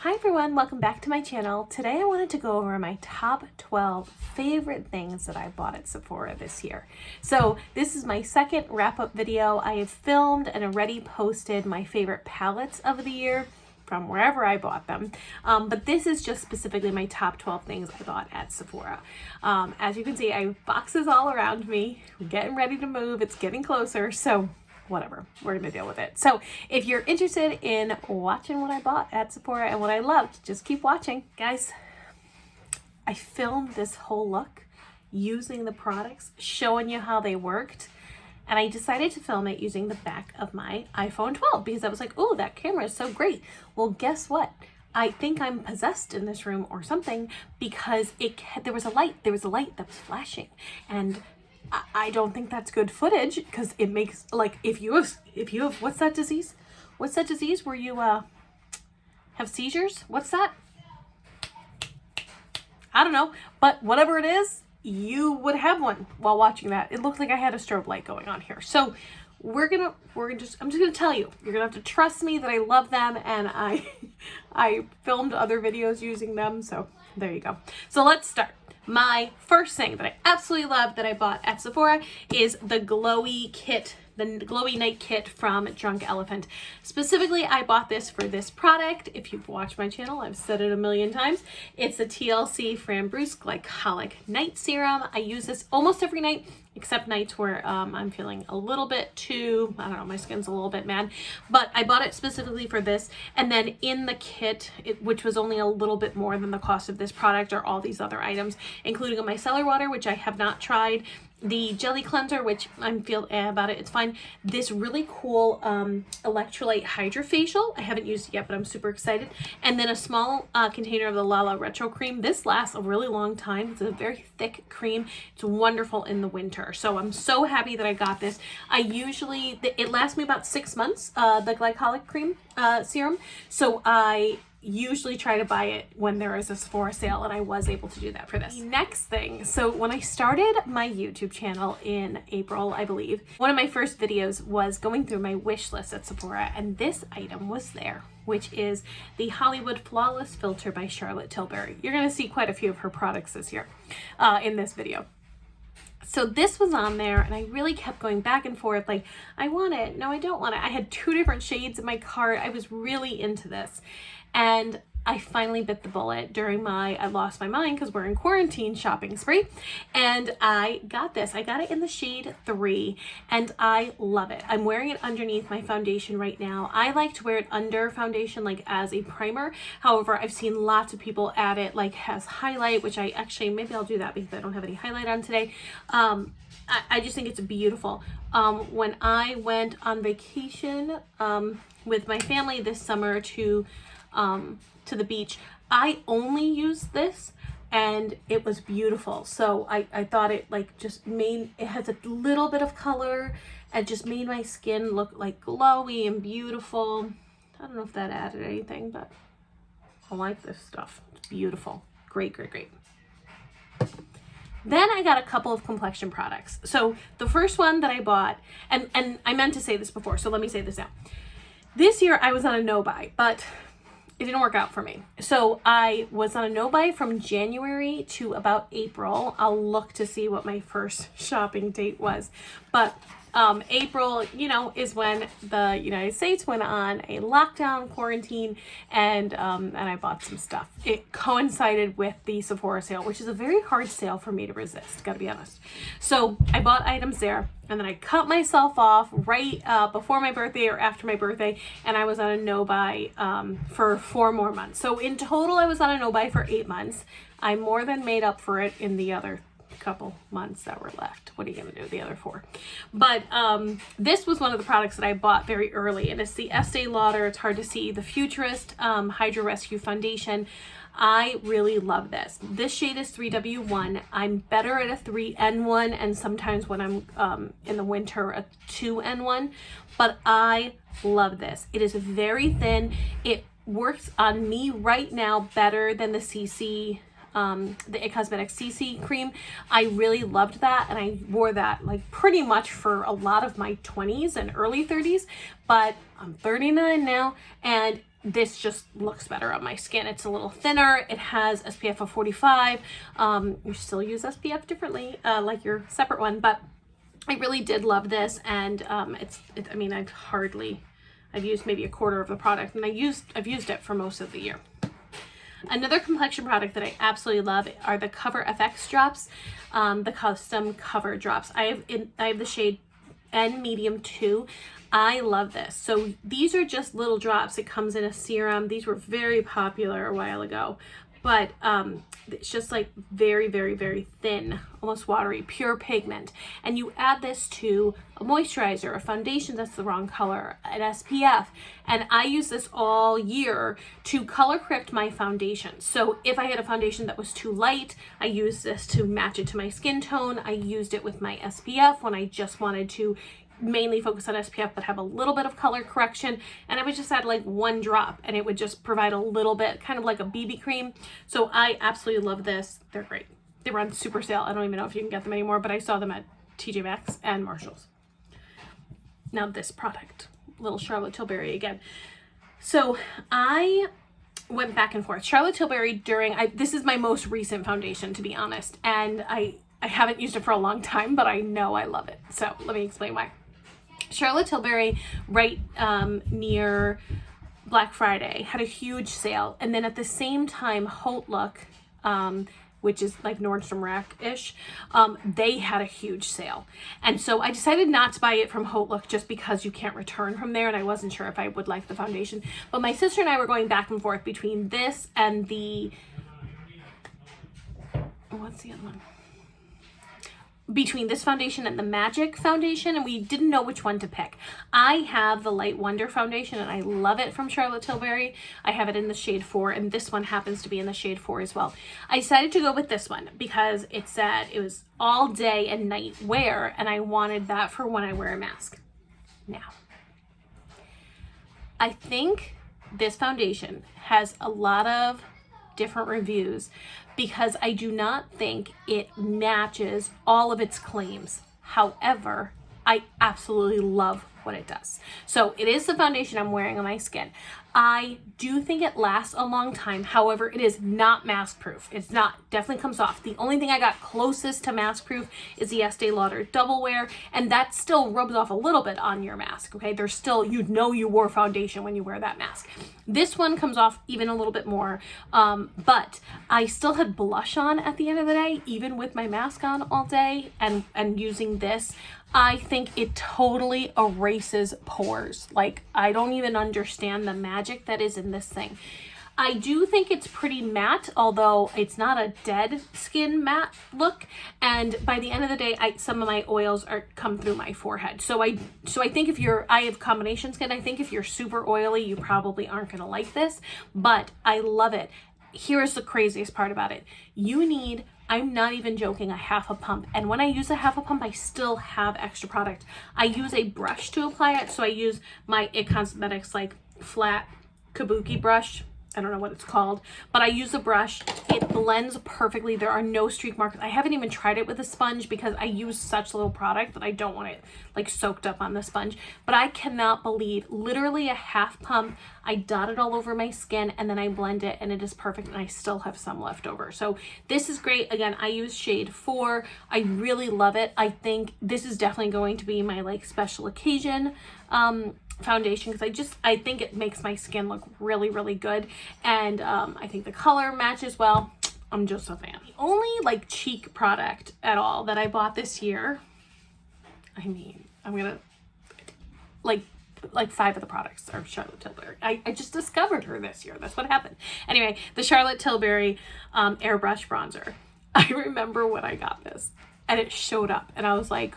Hi everyone, welcome back to my channel. Today I wanted to go over my top 12 favorite things that I bought at Sephora this year. So this is my second wrap-up video. I have filmed and already posted my favorite palettes of the year from wherever I bought them. But this is just specifically my top 12 things I bought at Sephora. As you can see, I have boxes all around me. I'm getting ready to move. It's getting closer, so whatever, we're gonna deal with it. So if you're interested in watching what I bought at Sephora and what I loved, just keep watching. Guys, I filmed this whole look using the products, showing you how they worked, and I decided to film it using the back of my iPhone 12 because I was like, oh, that camera is so great. Well, guess what? I think I'm possessed in this room or something because there was a light that was flashing, and I don't think that's good footage because it makes, like, if you have what's that disease where you have seizures? What's that? I don't know, but whatever it is, you would have one while watching that. It looked like I had a strobe light going on here. So I'm just gonna tell you, you're gonna have to trust me that I love them, and I filmed other videos using them, so there you go. So let's start. My first thing that I absolutely love that I bought at Sephora is the glowy kit, the glowy night kit from Drunk Elephant. Specifically, I bought this for this product. If you've watched my channel, I've said it a million times. It's a TLC Framboos Glycolic Night Serum. I use this almost every night, except nights where I'm feeling a little bit too, I don't know, my skin's a little bit mad. But I bought it specifically for this. And then in the kit, which was only a little bit more than the cost of this product, are all these other items, including a micellar water, which I have not tried, the jelly cleanser, which I'm feel about it, it's fine. This really cool electrolyte Hydra facial. I haven't used it yet, but I'm super excited. And then a small container of the Lala Retro Cream. This lasts a really long time. It's a very thick cream. It's wonderful in the winter. So I'm so happy that I got this. It lasts me about 6 months, the Glycolic Cream serum. So I usually try to buy it when there is a Sephora sale, and I was able to do that for this. The next thing, so when I started my YouTube channel in April, I believe, one of my first videos was going through my wish list at Sephora, and this item was there, which is the Hollywood Flawless Filter by Charlotte Tilbury. You're going to see quite a few of her products this year in this video. So this was on there, and I really kept going back and forth, like, I want it, no, I don't want it. I had 2 different shades in my cart. I was really into this. And I finally bit the bullet during I lost my mind because we're in quarantine shopping spree. And I got this. I got it in the shade 3, and I love it. I'm wearing it underneath my foundation right now. I like to wear it under foundation, like as a primer. However, I've seen lots of people add it like as highlight, which I actually, maybe I'll do that because I don't have any highlight on today. I just think it's beautiful. When I went on vacation with my family this summer to the beach, I only used this, and it was beautiful. So I thought it it has a little bit of color and just made my skin look like glowy and beautiful. I don't know if that added anything, but I like this stuff. It's beautiful. Great, great, great. Then I got a couple of Complexion products. So the first one that I bought, and I meant to say this before, so let me say this now. This year I was on a no-buy, but it didn't work out for me. So I was on a no-buy from January to about April. I'll look to see what my first shopping date was. But April, is when the United States went on a lockdown quarantine, and I bought some stuff. It coincided with the Sephora sale, which is a very hard sale for me to resist, gotta be honest. So I bought items there, and then I cut myself off right before my birthday or after my birthday, and I was on a no-buy for 4 more months. So in total, I was on a no-buy for 8 months. I more than made up for it in the other couple months that were left. What are you gonna do, the other 4? But this was one of the products that I bought very early, and it's the Estee Lauder, it's hard to see, the Futurist Hydra Rescue Foundation. I really love this. This shade is 3W1. I'm better at a 3N1, and sometimes when I'm in the winter, a 2N1, but I love this. It is very thin. It works on me right now better than the CC the It Cosmetics CC cream. I really loved that, and I wore that like pretty much for a lot of my 20s and early 30s, but I'm 39 now, and this just looks better on my skin. It's a little thinner. It has SPF of 45. You still use SPF differently, like your separate one, but I really did love this. And I mean, I've used maybe a quarter of the product, and I've used it for most of the year. Another complexion product that I absolutely love are the Cover FX drops, the custom cover drops. I have the shade N medium 2. I love this. So these are just little drops. It comes in a serum. These were very popular a while ago, but it's just like very, very, very thin, almost watery, pure pigment. And you add this to a moisturizer, a foundation that's the wrong color, an SPF. And I use this all year to color correct my foundation. So if I had a foundation that was too light, I used this to match it to my skin tone. I used it with my SPF when I just wanted to mainly focus on SPF but have a little bit of color correction, and I would just add like 1 drop and it would just provide a little bit, kind of like a BB cream. So I absolutely love this. They're great. They were on super sale. I don't even know if you can get them anymore, but I saw them at TJ Maxx and Marshalls. Now this product, little Charlotte Tilbury again. So I went back and forth. Charlotte Tilbury this is my most recent foundation, to be honest, and I haven't used it for a long time, but I know I love it. So let me explain why. Charlotte Tilbury, right near Black Friday, had a huge sale. And then at the same time, Haute Look, which is like Nordstrom Rack-ish, they had a huge sale. And so I decided not to buy it from Haute Look just because you can't return from there, and I wasn't sure if I would like the foundation. But my sister and I were going back and forth between this and what's the other one? Between this foundation and the Magic foundation, and we didn't know which one to pick. I have the Light Wonder foundation, and I love it from Charlotte Tilbury. I have it in the shade 4, and this one happens to be in the shade 4 as well. I decided to go with this one because it said it was all day and night wear, and I wanted that for when I wear a mask. Now, I think this foundation has a lot of different reviews because I do not think it matches all of its claims. However, I absolutely love what it does. So it is the foundation I'm wearing on my skin. I do think it lasts a long time. However, it is not mask proof. It's not, definitely comes off. The only thing I got closest to mask proof is the Estee Lauder Double Wear, and that still rubs off a little bit on your mask, okay? There's still, you'd know you wore foundation when you wear that mask. This one comes off even a little bit more, but I still had blush on at the end of the day, even with my mask on all day and using this. I think it totally erases pores. Like, I don't even understand the magic that is in this thing. I do think it's pretty matte, although it's not a dead skin matte look. And by the end of the day, some of my oils come through my forehead. So I think I have combination skin. I think if you're super oily, you probably aren't gonna like this, but I love it. Here's the craziest part about it. You need, I'm not even joking, a half a pump. And when I use a half a pump, I still have extra product. I use a brush to apply it. So I use my It Cosmetics like flat kabuki brush. I don't know what it's called, but I use a brush. It blends perfectly. There are no streak marks. I haven't even tried it with a sponge because I use such little product that I don't want it like soaked up on the sponge. But I cannot believe, literally a half pump, I dot it all over my skin and then I blend it and it is perfect, and I still have some left over. So this is great. Again, I use shade 4. I really love it. I think this is definitely going to be my like special occasion foundation because I think it makes my skin look really, really good, and I think the color matches well. I'm just a fan. The only like cheek product at all that I bought this year, I mean, I'm gonna like 5 of the products are Charlotte Tilbury. I just discovered her this year. That's what happened. Anyway, the Charlotte Tilbury Airbrush bronzer. I remember when I got this and it showed up and I was like,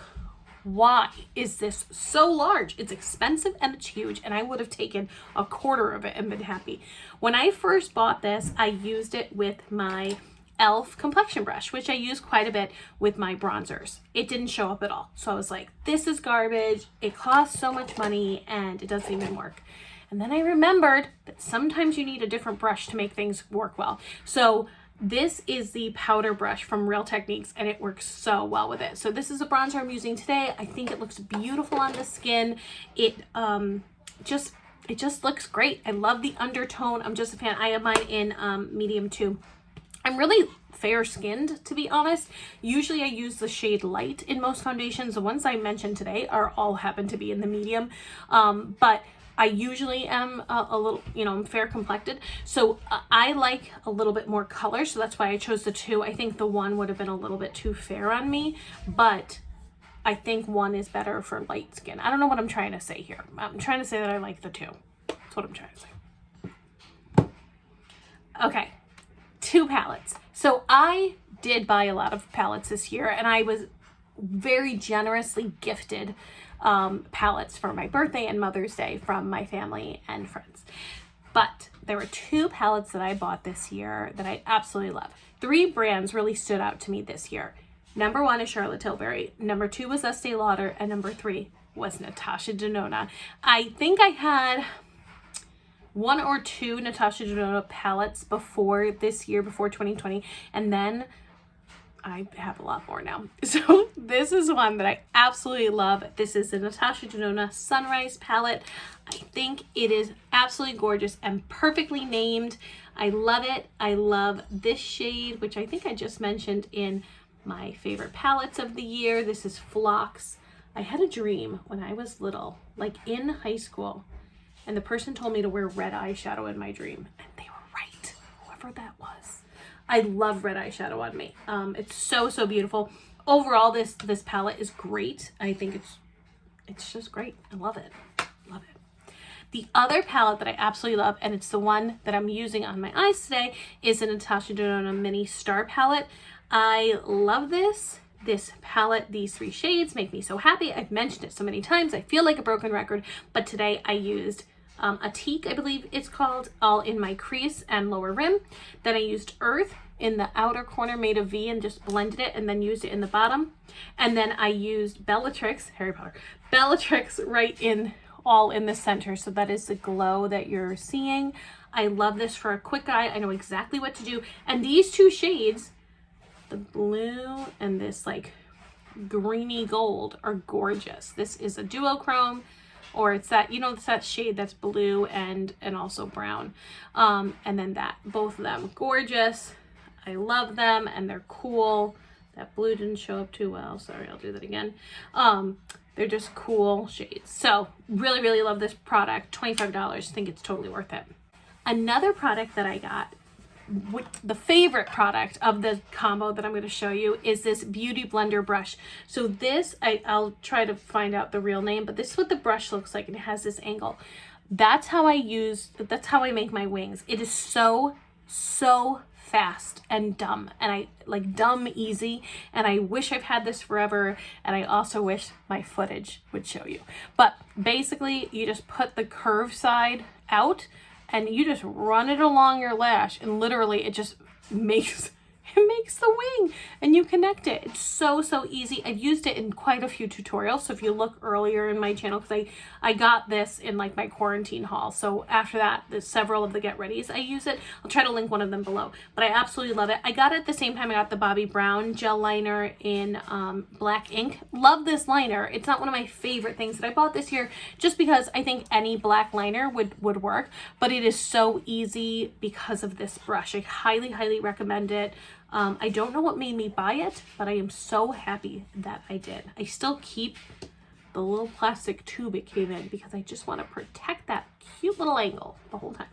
why is this so large? It's expensive and it's huge, and I would have taken a quarter of it and been happy. When I first bought this, I used it with my e.l.f. complexion brush, which I use quite a bit with my bronzers. It didn't show up at all. So I was like, this is garbage. It costs so much money and it doesn't even work. And then I remembered that sometimes you need a different brush to make things work well. So this is the powder brush from Real Techniques, and it works so well with it. So this is a bronzer I'm using today. I think it looks beautiful on the skin. It it just looks great. I love the undertone. I'm just a fan. I have mine in medium too. I'm really fair skinned, to be honest. Usually I use the shade light in most foundations. The ones I mentioned today all happen to be in the medium, but I usually am a little, you know, I'm fair complected, so I like a little bit more color, so that's why I chose the 2. I think the 1 would have been a little bit too fair on me, but I think 1 is better for light skin. I don't know what I'm trying to say here. I'm trying to say that I like the 2. That's what I'm trying to say. Okay, 2 palettes. So I did buy a lot of palettes this year, and I was very generously gifted palettes for my birthday and Mother's Day from my family and friends. But there were 2 palettes that I bought this year that I absolutely love. 3 brands really stood out to me this year. Number 1 is Charlotte Tilbury. Number 2 was Estee Lauder. And number 3 was Natasha Denona. I think I had 1 or 2 Natasha Denona palettes before this year, before 2020. And then I have a lot more now. So this is one that I absolutely love. This is the Natasha Denona Sunrise palette. I think it is absolutely gorgeous and perfectly named. I love it. I love this shade, which I think I just mentioned in my favorite palettes of the year. This is Phlox. I had a dream when I was little, like in high school, and the person told me to wear red eyeshadow in my dream, and they were right, whoever that was. I love red eyeshadow on me. It's so beautiful. Overall, this palette is great. I think it's just great. I love it. Love it. The other palette that I absolutely love, and it's the one that I'm using on my eyes today, is the Natasha Denona Mini Star palette. I love this palette. These 3 shades make me so happy. I've mentioned it so many times. I feel like a broken record, but today I used a teak, I believe it's called, all in my crease and lower rim. Then I used Earth in the outer corner, made a V, and just blended it, and then used it in the bottom. And then I used Bellatrix, Harry Potter, Bellatrix right in, all in the center. So that is the glow that you're seeing. I love this for a quick eye. I know exactly what to do. And these 2 shades, the blue and this like greeny gold, are gorgeous. This is a duochrome, or it's that, you know, it's that shade that's blue and also brown. And then that, both of them gorgeous. I love them, and they're cool. That blue didn't show up too well. Sorry, I'll do that again. They're just cool shades. So really love this product. $25. I think it's totally worth it. Another product that I got, the favorite product of the combo that I'm going to show you, is this Beauty Blender brush. So this, I'll try to find out the real name, but this is what the brush looks like, and it has this angle. That's how I make my wings. It is so fast and dumb, and I like dumb easy, and I wish I've had this forever, and I also wish my footage would show you. But basically, you just put the curved side out, and you just run it along your lash, and literally it just makes the wing, and you connect it. It's so easy. I've used it in quite a few tutorials, so if you look earlier in my channel, because I got this in like my quarantine haul, so after that, there's several of the get readies I use it. I'll try to link one of them below, but I absolutely love it. I got it at the same time I got the Bobbi Brown gel liner in black ink. Love this liner. It's not one of my favorite things that I bought this year, just because I think any black liner would work, but it is so easy because of this brush. I highly recommend it. I don't know what made me buy it, but I am so happy that I did. I still keep the little plastic tube it came in because I just want to protect that cute little angle the whole time.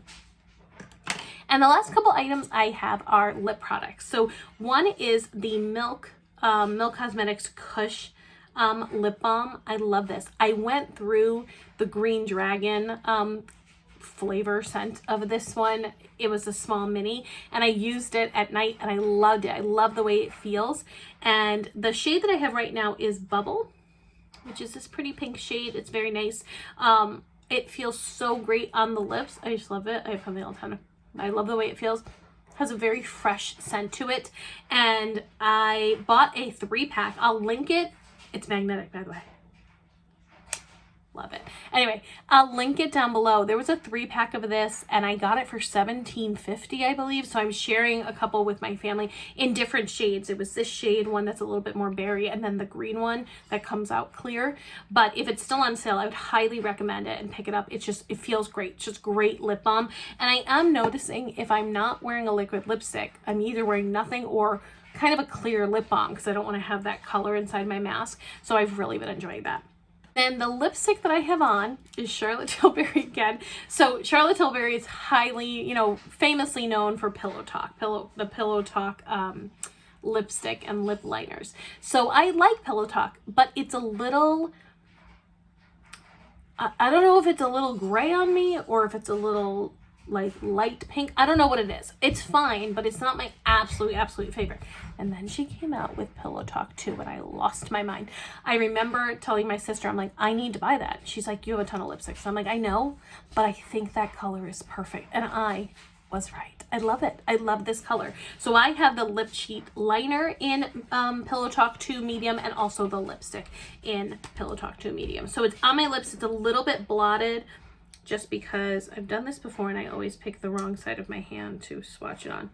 And the last couple items I have are lip products. So one is the Milk Cosmetics Kush lip balm. I love this. I went through the Green Dragon flavor scent of this one. It was a small mini, and I used it at night, and I loved it. I love the way it feels. And the shade that I have right now is Bubble, which is this pretty pink shade. It's very nice. It feels so great on the lips. I just love it. I have something all the time. I love the way it feels. It has a very fresh scent to it. And I bought a 3-pack. I'll link it. It's magnetic, by the way. Love it. Anyway, I'll link it down below. There was a 3-pack of this and I got it for $17.50, I believe. So I'm sharing a couple with my family in different shades. It was this shade, one that's a little bit more berry, and then the green one that comes out clear. But if it's still on sale, I would highly recommend it and pick it up. It's just, it feels great. It's just great lip balm. And I am noticing if I'm not wearing a liquid lipstick, I'm either wearing nothing or kind of a clear lip balm because I don't want to have that color inside my mask. So I've really been enjoying that. And the lipstick that I have on is Charlotte Tilbury again. So Charlotte Tilbury is highly, you know, famously known for Pillow Talk, the Pillow Talk lipstick and lip liners. So I like Pillow Talk, but it's a little, I don't know if it's a little gray on me or if it's a little like light pink. I don't know what it is. It's fine, but it's not my absolute favorite. And then she came out with Pillow Talk 2 and I lost my mind. I remember telling my sister, I'm like, I need to buy that. She's like, you have a ton of lipsticks. I'm like, I know, but I think that color is perfect. And I was right. I love it. I love this color. So I have the lip cheat liner in Pillow Talk 2 medium and also the lipstick in Pillow Talk 2 medium. So it's on my lips. It's a little bit blotted, just because I've done this before and I always pick the wrong side of my hand to swatch it on.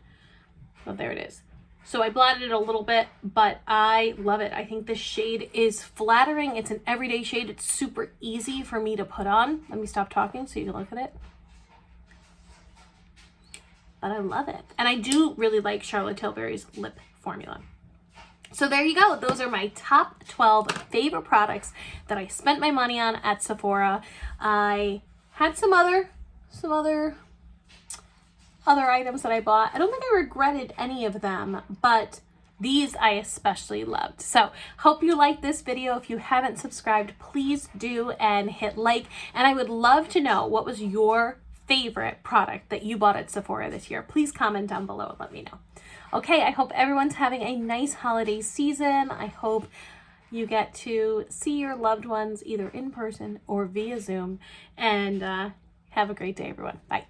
Oh, there it is. So I blotted it a little bit, but I love it. I think this shade is flattering. It's an everyday shade. It's super easy for me to put on. Let me stop talking so you can look at it. But I love it. And I do really like Charlotte Tilbury's lip formula. So there you go. Those are my top 12 favorite products that I spent my money on at Sephora. I had some other items that I bought. I don't think I regretted any of them, but these I especially loved. So hope you liked this video. If you haven't subscribed, please do and hit like. And I would love to know, what was your favorite product that you bought at Sephora this year? Please comment down below and let me know. Okay, I hope everyone's having a nice holiday season. I hope you get to see your loved ones either in person or via Zoom. And have a great day, everyone. Bye.